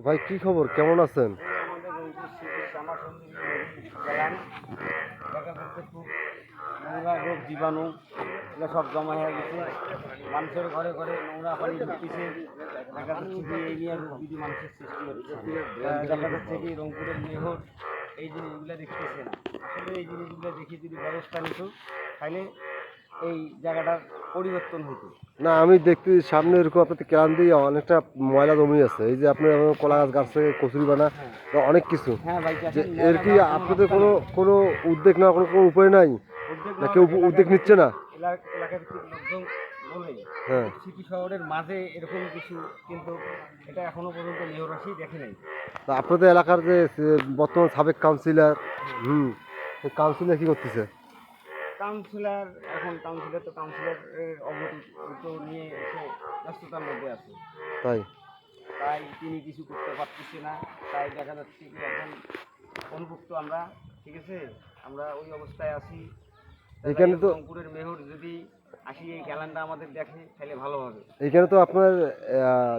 ভাই কি খবর, কেমন আছেন? আমাদের রংপুর সিটি শ্যামাসুন্দরী নদী গেলাম, দেখা যাচ্ছে খুব নোংরা রোগ জীবাণু এগুলো সব জমা হয়ে গেছে। মানুষের ঘরে ঘরে নোংরা পানি ঢুকতেছে। দেখা যাচ্ছে কি এই নিয়ে রোগ বিধি মানুষের সৃষ্টি হচ্ছে। দেখা যাচ্ছে কি রংপুরের মেয়র এই জিনিসগুলো দেখতেছে না। আসলে এই জিনিসগুলো দেখে যদি ব্যবস্থা নিত তাহলে এই জায়গাটার পরিবর্তন হতো। না, আমি দেখতে সামনে এরকম আপনাদের ক্যান দিয়ে অনেকটা ময়লা জমি আছে। এই যে আপনার কলা গাছ, গাছ থেকে কচুরি বানা হ্যাঁ বা অনেক কিছু, হ্যাঁ ভাই, যে দেখেন এর ময়লা কি যাওয়ার কোনো আপনাদের রাস্তা কোনো নেই। কোনো উদ্যোগ না, কোনো কোনো উপায় নাই? উদ্যোগ না নেওয়ার কেউ উদ্যোগ এলাকাভিত্তিক নিচ্ছে না? এলাকাভিত্তিক লোকজন বলে হ্যাঁ, সিটি শহরের মাঝে এরকম কিছু, কিন্তু এটা এখনো পর্যন্ত মেয়রাসই দেখে নাই। তা আপনাদের এলাকার যে বর্তমান সাবেক কাউন্সিলর, হ্যাঁ, সেই কাউন্সিলর কি করতেছে? কাউন্সিলর এখন কাউন্সিলর তো কাউন্সিলরের অবগতি নিয়ে এসে ব্যস্ততার মধ্যে আছে। তাই তাই তিনি কিছু করতে পারতেছে না। তাই দেখা যাচ্ছে কি এখন অনুভুক্ত আমরা, ঠিক আছে, আমরা ওই অবস্থায় আছি। তা যাই এখানে হোক, তো রংপুরের মেয়র যদি আসি এই ক্যালেন্ডার আমাদের দেখে তাহলে ভালো হবে। এখানে তো আপনার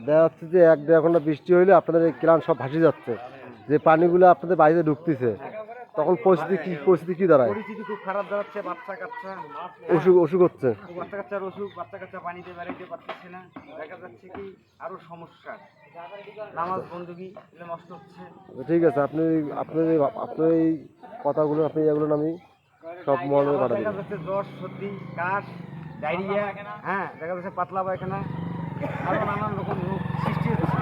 দেখা যাচ্ছে যে 1-1.5 ঘন্টা বৃষ্টি হইলে আপনাদের এই ক্যান সব ভাসে যাচ্ছে, যে পানিগুলো আপনাদের বাড়িতে ঢুকতেছে, তখন পরিস্থিতি কি দাঁড়ায়? পরিস্থিতি খুব খারাপ দাঁড়াচ্ছে। বাচ্চা কাচ্চা, অসুখ অসুখ হচ্ছে। বাচ্চা কাচ্চার অসুখ, বাচ্চা কাচ্চা পানিতে বেড়াইতে পারতেছে না। দেখা যাচ্ছে কি আরো সমস্যা, নামাজ বন্দুকি এগুলো নষ্ট হচ্ছে। ঠিক আছে, আপনি আপনার আপনার এই কথাগুলো, আপনি এগুলো আমি সব মনে আবার পাঠা দেখা দেবেন। যাচ্ছে জ্বর, সর্দি, কাশ, ডায়রিয়া, হ্যাঁ দেখা যাচ্ছে পাতলা পায়খানা, আরো নানান রকম রোগ সৃষ্টি হচ্ছে।